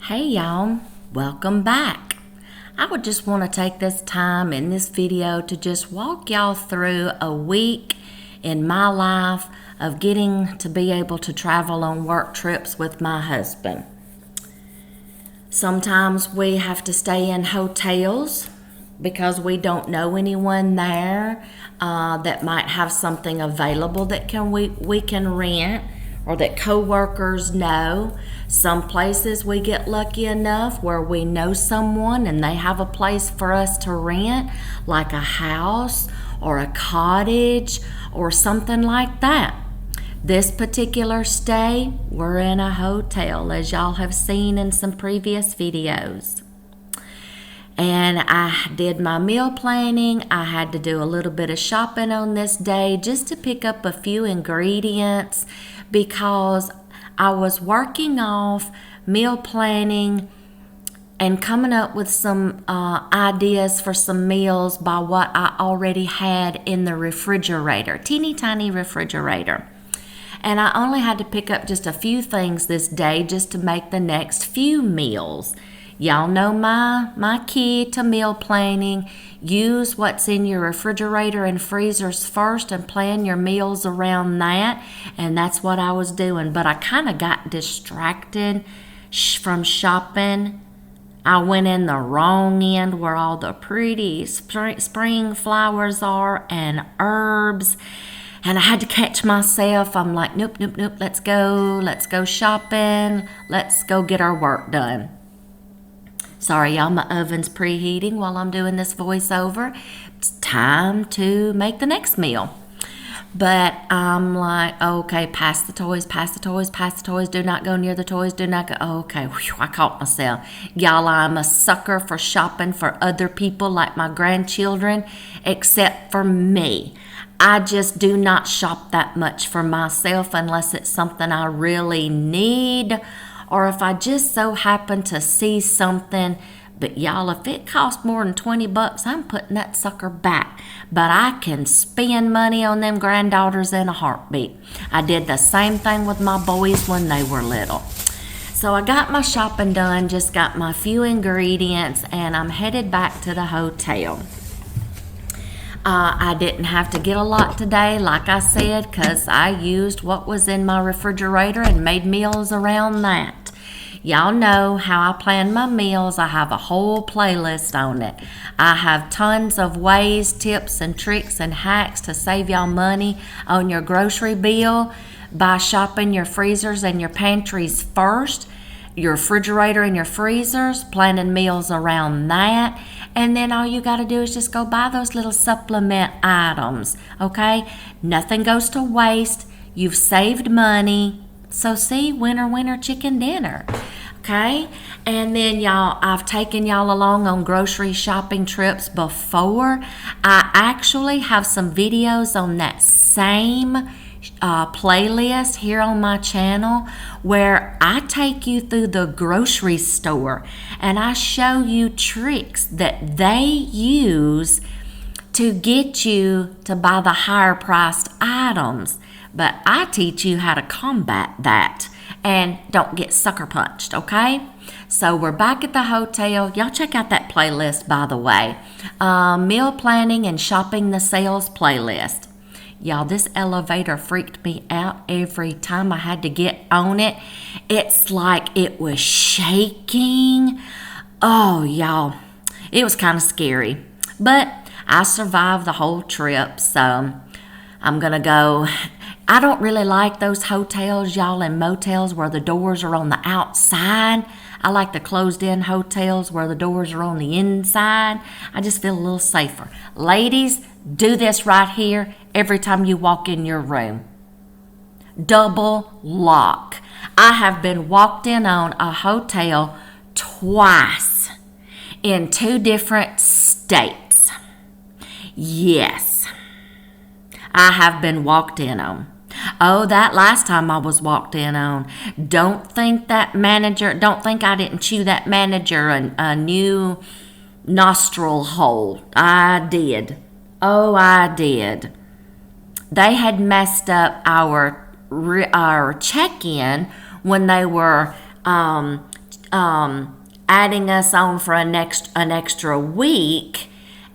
Hey y'all, welcome back. I would just want to take this time in this video to just walk y'all through a week in my life of getting to be able to travel on work trips with my husband. Sometimes we have to stay in hotels because we don't know anyone there that might have something available that we can rent, or that co-workers know. Some places we get lucky enough where we know someone and they have a place for us to rent, like a house or a cottage or something like that. This particular stay, we're in a hotel, as y'all have seen in some previous videos. And I did my meal planning. I had to do a little bit of shopping on this day just to pick up a few ingredients, because I was working off meal planning and coming up with some ideas for some meals by what I already had in the refrigerator, teeny tiny refrigerator. And I only had to pick up just a few things this day just to make the next few meals. Y'all know my key to meal planning. Use what's in your refrigerator and freezers first and plan your meals around that. And that's what I was doing. But I kind of got distracted from shopping. I went in the wrong end where all the pretty spring flowers are and herbs. And I had to catch myself. I'm like, nope. Let's go shopping. Let's go get our work done. Sorry, y'all, my oven's preheating while I'm doing this voiceover. It's time to make the next meal. But I'm like, okay, pass the toys. Do not go near the toys. Do not go. Okay, whew, I caught myself. Y'all, I'm a sucker for shopping for other people like my grandchildren, except for me. I just do not shop that much for myself unless it's something I really need, or if I just so happen to see something. But y'all, if it costs more than $20, I'm putting that sucker back. But I can spend money on them granddaughters in a heartbeat. I did the same thing with my boys when they were little. So I got my shopping done, just got my few ingredients, and I'm headed back to the hotel. I didn't have to get a lot today, like I said, because I used what was in my refrigerator and made meals around that. Y'all know how I plan my meals. I have a whole playlist on it. I have tons of ways, tips, and tricks and hacks to save y'all money on your grocery bill by shopping your freezers and your pantries first, your refrigerator and your freezers, planning meals around that. And then all you got to do is just go buy those little supplement items, okay? Nothing goes to waste. You've saved money. So see, winner, chicken dinner, okay? And then y'all, I've taken y'all along on grocery shopping trips before. I actually have some videos on that same playlist here on my channel where I take you through the grocery store and I show you tricks that they use to get you to buy the higher priced items. But I teach you how to combat that and don't get sucker punched, okay? So we're back at the hotel. Y'all check out that playlist, by the way. Meal planning and shopping the sales playlist. Y'all, this elevator freaked me out every time I had to get on it. It's like it was shaking. Oh, y'all, it was kind of scary. But I survived the whole trip, so I'm going to go. I don't really like those hotels, y'all, and motels where the doors are on the outside. I like the closed-in hotels where the doors are on the inside. I just feel a little safer. Ladies, do this right here every time you walk in your room. Double lock. I have been walked in on a hotel twice in 2 different states. Yes, I have been walked in on. Oh, that last time I was walked in on. Don't think I didn't chew that manager a new nostril hole. I did. Oh, I did. They had messed up our check-in when they were adding us on for an extra week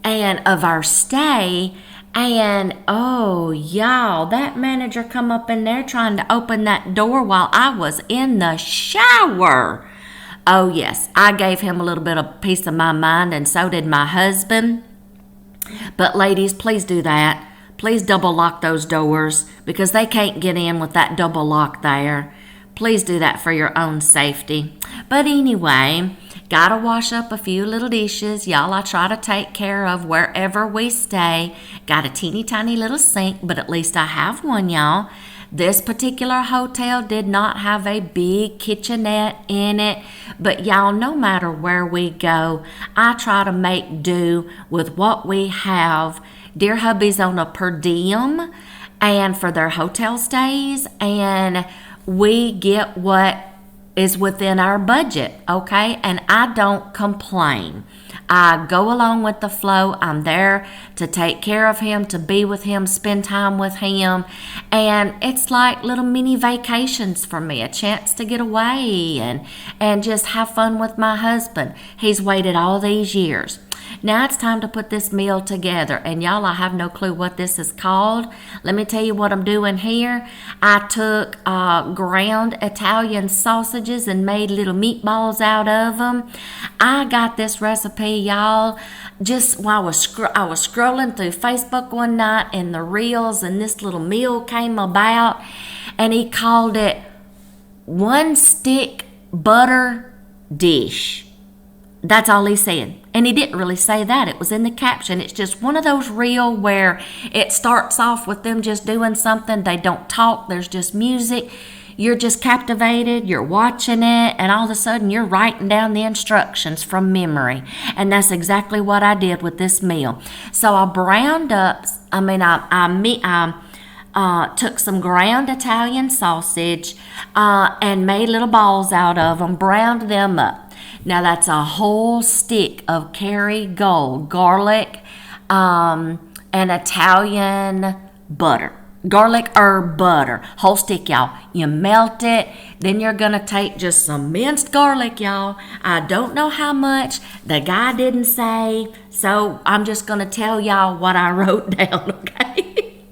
and of our stay. And oh, y'all, that manager come up in there trying to open that door while I was in the shower. Oh, yes, I gave him a little bit of peace of my mind, and so did my husband. But ladies, please do that. Please double lock those doors because they can't get in with that double lock there. Please do that for your own safety. But anyway, gotta wash up a few little dishes. Y'all, I try to take care of wherever we stay. Got a teeny tiny little sink, but at least I have one, y'all. This particular hotel did not have a big kitchenette in it, but y'all, no matter where we go, I try to make do with what we have. Dear Hubby's on a per diem and for their hotel stays, and we get what is within our budget, okay? And I don't complain. I go along with the flow. I'm there to take care of him, to be with him, spend time with him. And it's like little mini vacations for me, a chance to get away and just have fun with my husband. He's waited all these years. Now it's time to put this meal together. And y'all, I have no clue what this is called. Let me tell you what I'm doing here. I took ground Italian sausages and made little meatballs out of them. I got this recipe, y'all, just while I was scrolling through Facebook one night in the reels, and this little meal came about, and he called it one stick butter dish. That's all he said. And he didn't really say that. It was in the caption. It's just one of those reel where it starts off with them just doing something. They don't talk. There's just music. You're just captivated. You're watching it. And all of a sudden, you're writing down the instructions from memory. And that's exactly what I did with this meal. So I browned up. I took some ground Italian sausage and made little balls out of them. Browned them up. Now that's a whole stick of Kerrygold garlic and Italian butter. Garlic herb butter. Whole stick, y'all. You melt it. Then you're going to take just some minced garlic, y'all. I don't know how much. The guy didn't say. So I'm just going to tell y'all what I wrote down, okay?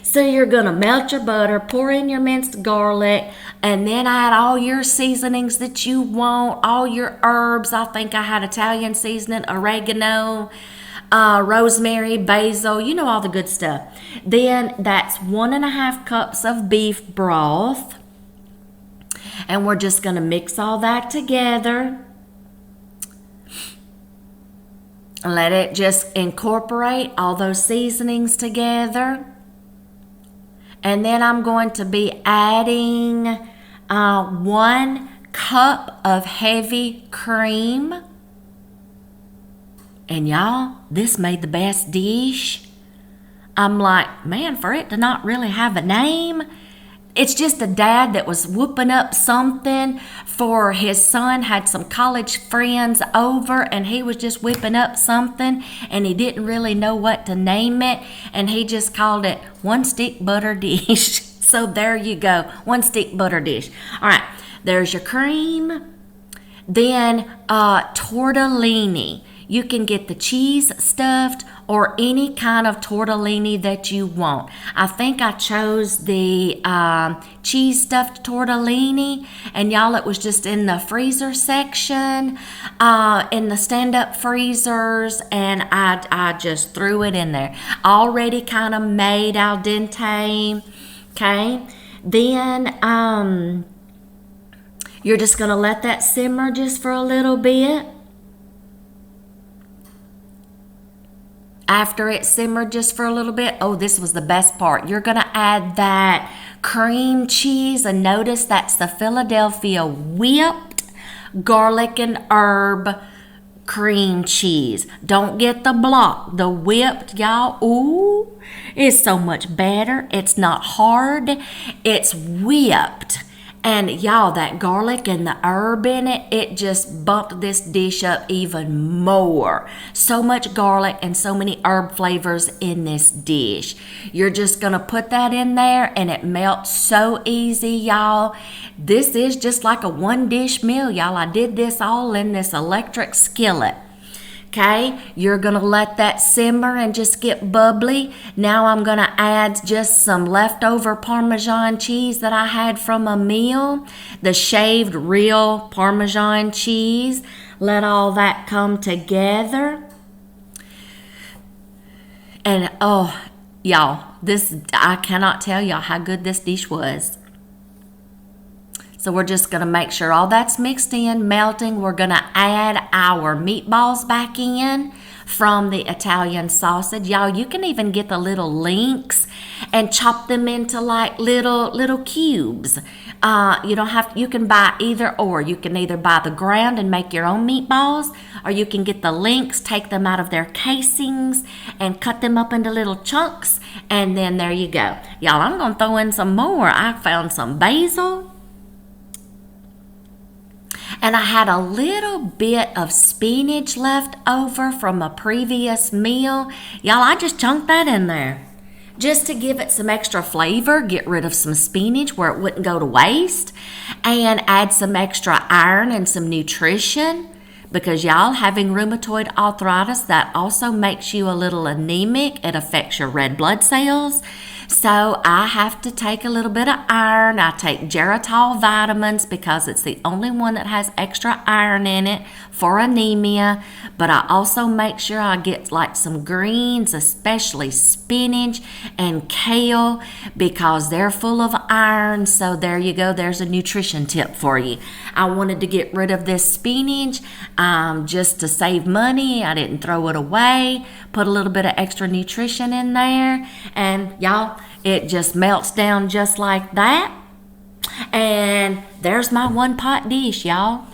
So you're going to melt your butter, pour in your minced garlic, and then add all your seasonings that you want, all your herbs. I think I had Italian seasoning, oregano, rosemary, basil, you know, all the good stuff. Then that's 1.5 cups of beef broth. And we're just going to mix all that together. Let it just incorporate all those seasonings together. And then I'm going to be adding 1 cup of heavy cream. And y'all, this made the best dish. I'm like, man, for it to not really have a name. It's just a dad that was whooping up something for his son, had some college friends over, and he was just whipping up something, and he didn't really know what to name it, and he just called it one stick butter dish. So there you go, one stick butter dish. All right, there's your cream. Then tortellini. You can get the cheese stuffed or any kind of tortellini that you want. I think I chose the cheese stuffed tortellini, and y'all, it was just in the freezer section, in the stand-up freezers, and I just threw it in there. Already kind of made al dente, okay? Then you're just gonna let that simmer just for a little bit. After it simmered just for a little bit, oh, this was the best part. You're going to add that cream cheese, and notice that's the Philadelphia whipped garlic and herb cream cheese. Don't get the block, the whipped, y'all. Ooh, it's so much better. It's not hard. It's whipped. And y'all, that garlic and the herb in it, it just bumped this dish up even more. So much garlic and so many herb flavors in this dish. You're just gonna put that in there and it melts so easy, y'all. This is just like a one dish meal, y'all. I did this all in this electric skillet. Okay, you're gonna let that simmer and just get bubbly. Now I'm gonna add just some leftover Parmesan cheese that I had from a meal, the shaved real Parmesan cheese. Let all that come together. And oh, y'all, I cannot tell y'all how good this dish was. So we're just going to make sure all that's mixed in, melting. We're going to add our meatballs back in from the Italian sausage. Y'all, you can even get the little links and chop them into like little cubes. You can buy either or. You can either buy the ground and make your own meatballs, or you can get the links, take them out of their casings and cut them up into little chunks. And then there you go. Y'all, I'm going to throw in some more. I found some basil. And I had a little bit of spinach left over from a previous meal. Y'all, I just chunked that in there just to give it some extra flavor, get rid of some spinach where it wouldn't go to waste, and add some extra iron and some nutrition. Because y'all, having rheumatoid arthritis, that also makes you a little anemic. It affects your red blood cells. So I have to take a little bit of iron. I take Geritol vitamins because it's the only one that has extra iron in it for anemia. But I also make sure I get like some greens, especially spinach and kale, because they're full of iron. So there you go. There's a nutrition tip for you. I wanted to get rid of this spinach just to save money. I didn't throw it away. Put a little bit of extra nutrition in there. And y'all, it just melts down just like that. And there's my one pot dish, y'all.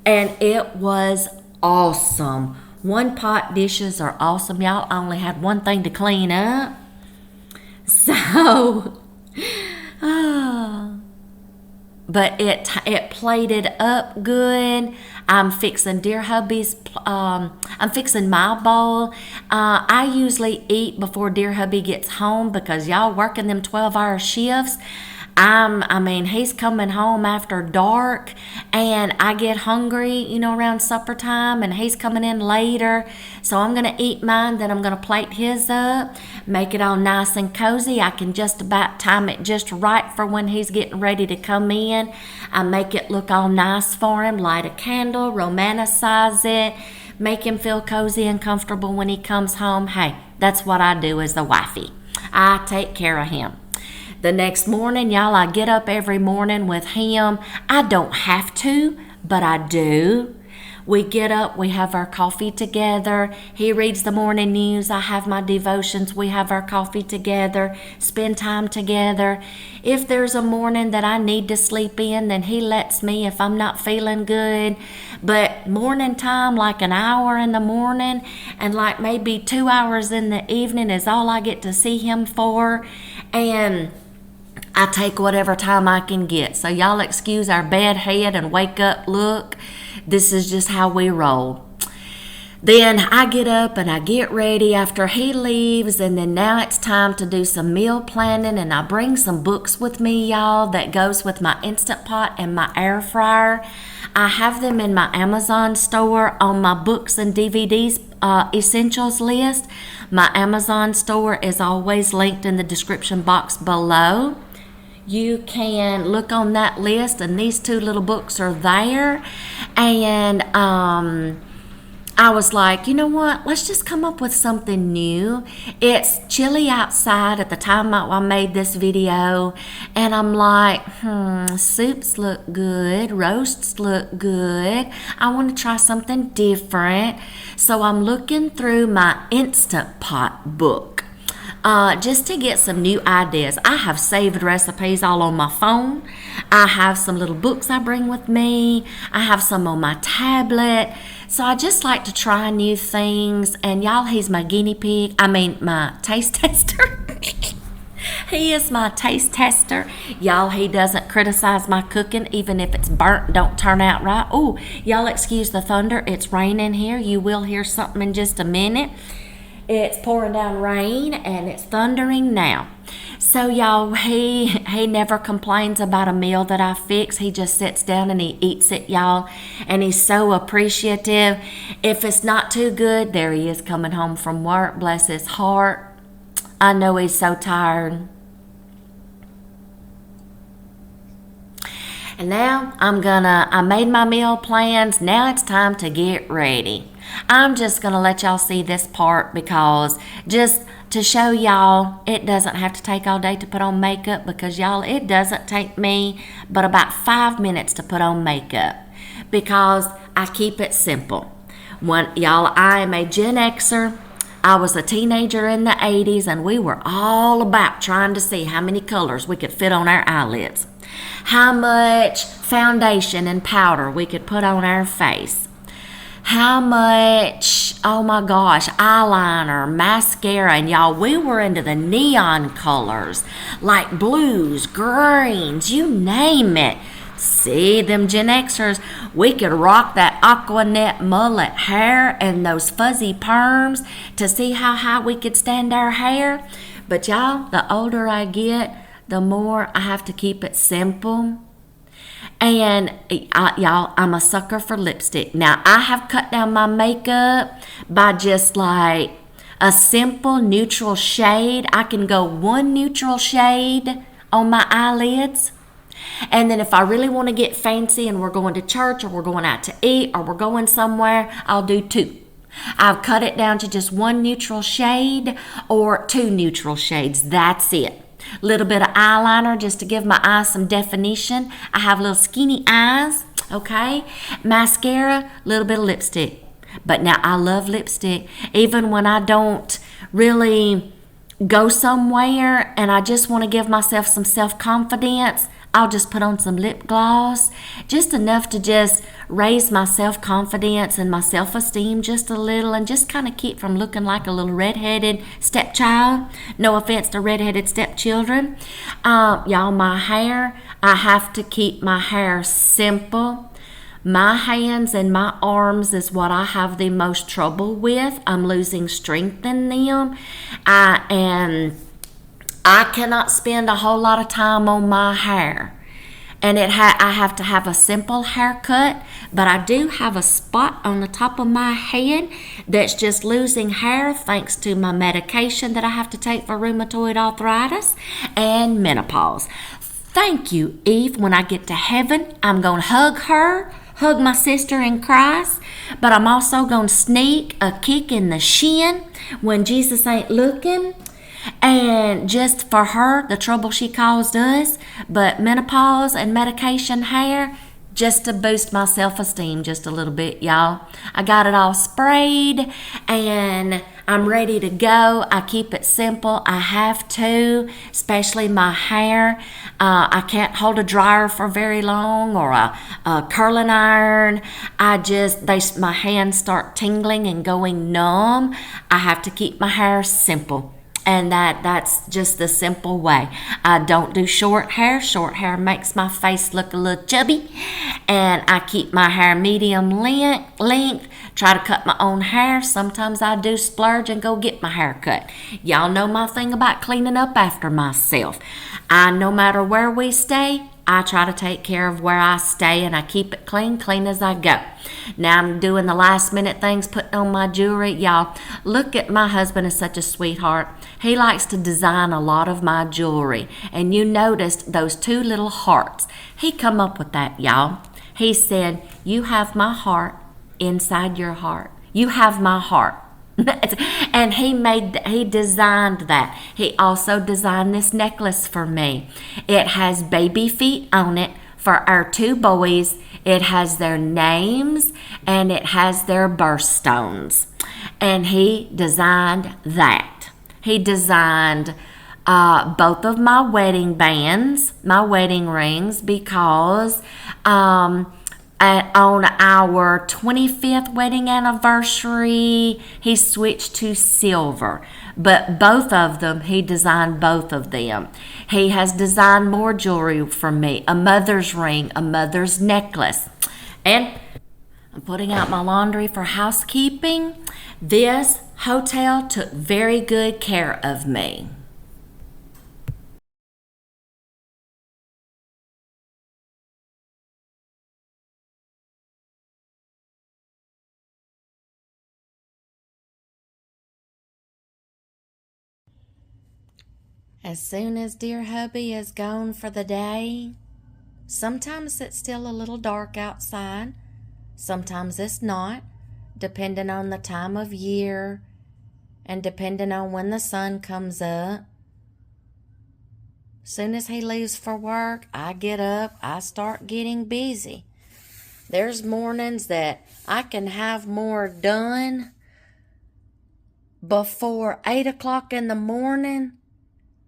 And it was awesome. One pot dishes are awesome, y'all. I only had one thing to clean up. So, but it plated up good. I'm fixing Dear Hubby's, I'm fixing my bowl. I usually eat before Dear Hubby gets home because y'all working them 12-hour shifts. He's coming home after dark and I get hungry, around supper time, and he's coming in later. So I'm going to eat mine, then I'm going to plate his up, make it all nice and cozy. I can just about time it just right for when he's getting ready to come in. I make it look all nice for him, light a candle, romanticize it, make him feel cozy and comfortable when he comes home. Hey, that's what I do as the wifey. I take care of him. The next morning, y'all, I get up every morning with him. I don't have to, but I do. We get up, we have our coffee together. He reads the morning news. I have my devotions. We have our coffee together, spend time together. If there's a morning that I need to sleep in, then he lets me if I'm not feeling good. But morning time, like an hour in the morning and like maybe 2 hours in the evening is all I get to see him for. And I take whatever time I can get. So y'all excuse our bad head and wake up look. This is just how we roll. Then I get up and I get ready after he leaves, and then now it's time to do some meal planning, and I bring some books with me, y'all, that goes with my Instant Pot and my air fryer. I have them in my Amazon store on my books and DVDs essentials list. My Amazon store is always linked in the description box below. You can look on that list, and these two little books are there. And I was like, you know what? Let's just come up with something new. It's chilly outside at the time I made this video. And I'm like, soups look good. Roasts look good. I want to try something different. So I'm looking through my Instant Pot book. Just to get some new ideas. I have saved recipes all on my phone. I have some little books I bring with me. I have some on my tablet. So I just like to try new things. And y'all, he's my guinea pig. My taste tester. He is my taste tester. Y'all, he doesn't criticize my cooking, even if it's burnt, don't turn out right. Oh, y'all excuse the thunder. It's raining here. You will hear something in just a minute. It's pouring down rain and it's thundering now. So y'all, he never complains about a meal that I fix. He just sits down and he eats it, y'all. And he's so appreciative. If it's not too good, there he is coming home from work. Bless his heart. I know he's so tired. And now I made my meal plans. Now it's time to get ready. I'm just going to let y'all see this part because just to show y'all it doesn't have to take all day to put on makeup, because y'all, it doesn't take me but about 5 minutes to put on makeup because I keep it simple. Y'all, I am a Gen Xer. I was a teenager in the 80s and we were all about trying to see how many colors we could fit on our eyelids, how much foundation and powder we could put on our face, how much, oh my gosh, eyeliner, mascara, and y'all, we were into the neon colors, like blues, greens, you name it. See, them Gen Xers, we could rock that Aquanet mullet hair and those fuzzy perms to see how high we could stand our hair. But y'all, the older I get, the more I have to keep it simple. And y'all, I'm a sucker for lipstick. Now, I have cut down my makeup by just like a simple neutral shade. I can go one neutral shade on my eyelids. And then if I really want to get fancy and we're going to church or we're going out to eat or we're going somewhere, I'll do two. I've cut it down to just one neutral shade or two neutral shades. That's it. Little bit of eyeliner just to give my eyes some definition. I have little skinny eyes, okay? Mascara, little bit of lipstick. But now I love lipstick. Even when I don't really go somewhere and I just want to give myself some self-confidence, I'll just put on some lip gloss, just enough to just raise my self-confidence and my self-esteem just a little and just kind of keep from looking like a little redheaded stepchild. No offense to redheaded stepchildren. Y'all, my hair, I have to keep my hair simple. My hands and my arms is what I have the most trouble with. I'm losing strength in them. I cannot spend a whole lot of time on my hair. And I have to have a simple haircut, but I do have a spot on the top of my head that's just losing hair thanks to my medication that I have to take for rheumatoid arthritis and menopause. Thank you, Eve. When I get to heaven, I'm going to hug my sister in Christ, but I'm also going to sneak a kick in the shin when Jesus ain't looking. And just for her, the trouble she caused us, but menopause and medication hair, just to boost my self-esteem just a little bit, y'all. I got it all sprayed and I'm ready to go. I keep it simple. I have to, especially my hair. I can't hold a dryer for very long or a curling iron. My hands start tingling and going numb. I have to keep my hair simple. And that's just the simple way. I don't do short hair. Short hair makes my face look a little chubby. And I keep my hair medium length. Try to cut my own hair. Sometimes I do splurge and go get my hair cut. Y'all know my thing about cleaning up after myself. No matter where we stay, I try to take care of where I stay and I keep it clean as I go. Now I'm doing the last minute things, putting on my jewelry. Y'all, look at my husband is such a sweetheart. He likes to design a lot of my jewelry. And you noticed those two little hearts. He come up with that, y'all. He said, "You have my heart inside your heart. You have my heart." And he designed that. He also designed this necklace for me. It has baby feet on it for our two boys. It has their names and it has their birthstones. And he designed that. He designed both of my wedding bands, my wedding rings, because on our 25th wedding anniversary, he switched to silver. but both of them, he designed both of them. He has designed more jewelry for me, a mother's ring, a mother's necklace. And I'm putting out my laundry for housekeeping. This hotel took very good care of me. As soon as dear hubby is gone for the day, sometimes it's still a little dark outside. Sometimes it's not, depending on the time of year and depending on when the sun comes up. Soon as he leaves for work, I get up, I start getting busy. There's mornings that I can have more done before 8 o'clock in the morning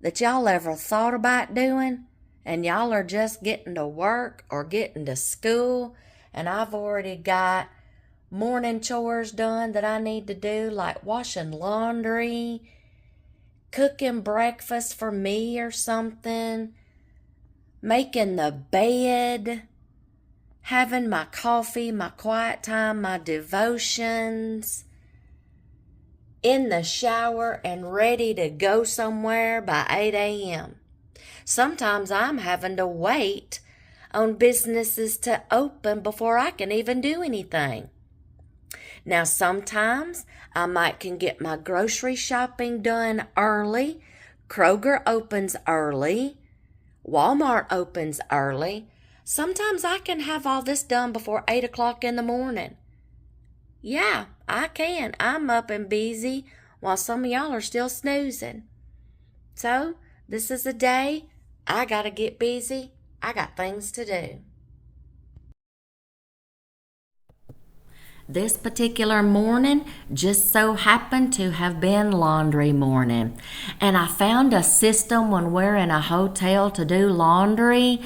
that y'all ever thought about doing, and y'all are just getting to work or getting to school, and I've already got morning chores done that I need to do, like washing laundry, cooking breakfast for me or something, making the bed, having my coffee, my quiet time, my devotions, in the shower and ready to go somewhere by 8 a.m. Sometimes I'm having to wait on businesses to open before I can even do anything. Now, sometimes I might can get my grocery shopping done early. Kroger opens early. Walmart opens early. Sometimes I can have all this done before 8 o'clock in the morning. Yeah, I can. I'm up and busy while some of y'all are still snoozing. So, this is a day I gotta get busy. I got things to do. This particular morning just so happened to have been laundry morning. And I found a system when we're in a hotel to do laundry.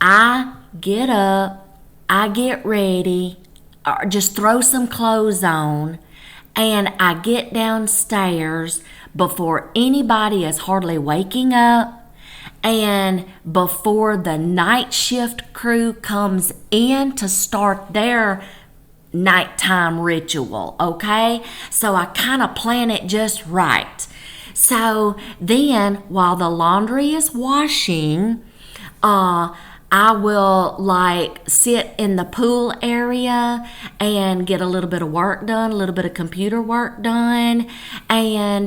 I get up, I get ready, or just throw some clothes on, and I get downstairs before anybody is hardly waking up and before the night shift crew comes in to start their nighttime ritual, okay? So I kind of plan it just right. So then while the laundry is washing, I will sit in the pool area and get a little bit of work done, a little bit of computer work done, and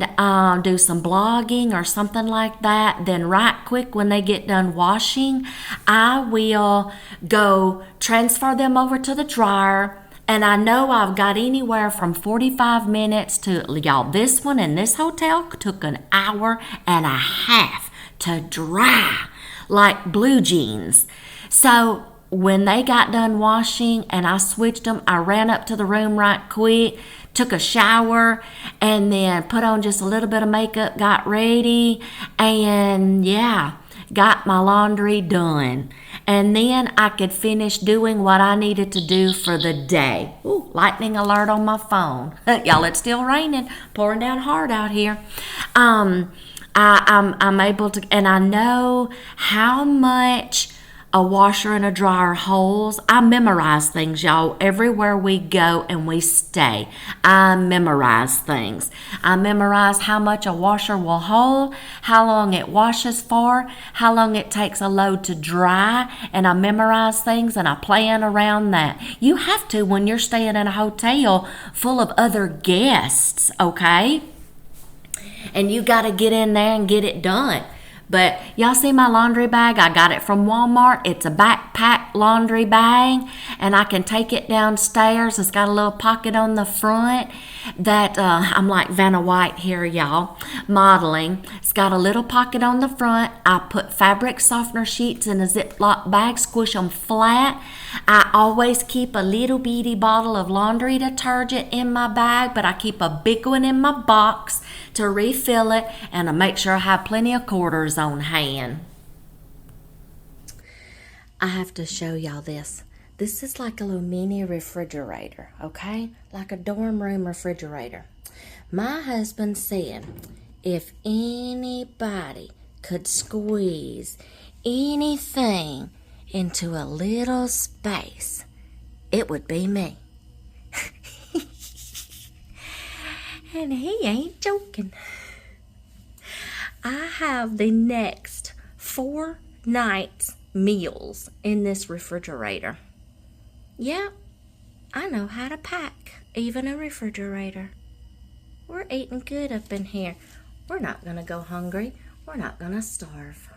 do some blogging or something like that. Then right quick when they get done washing, I will go transfer them over to the dryer. And I know I've got anywhere from 45 minutes to, y'all, this one in this hotel took an hour and a half to dry like blue jeans. So when they got done washing and I switched them, I ran up to the room right quick, took a shower, and then put on just a little bit of makeup, got ready, and got my laundry done. And then I could finish doing what I needed to do for the day. Ooh, lightning alert on my phone. Y'all, it's still raining, pouring down hard out here. I'm able to, and I know how much a washer and a dryer holds. I memorize things, y'all. Everywhere we go and we stay, I memorize things. I memorize how much a washer will hold, how long it washes for, how long it takes a load to dry, and I memorize things and I plan around that. You have to when you're staying in a hotel full of other guests, okay? And you got to get in there and get it done. But y'all see my laundry bag? I got it from Walmart. It's a backpack laundry bag, and I can take it downstairs. It's got a little pocket on the front that I'm like Vanna White here, y'all, modeling. It's got a little pocket on the front. I put fabric softener sheets in a Ziploc bag, squish them flat. I always keep a little bitty bottle of laundry detergent in my bag, but I keep a big one in my box to refill it, and I make sure I have plenty of quarters on hand. I have to show y'all this. This is like a little mini refrigerator, okay? Like a dorm room refrigerator. My husband said if anybody could squeeze anything into a little space, it would be me. And he ain't joking. I have the next 4 nights' meals in this refrigerator. Yeah, I know how to pack even a refrigerator. We're eating good up in here. We're not going to go hungry. We're not going to starve.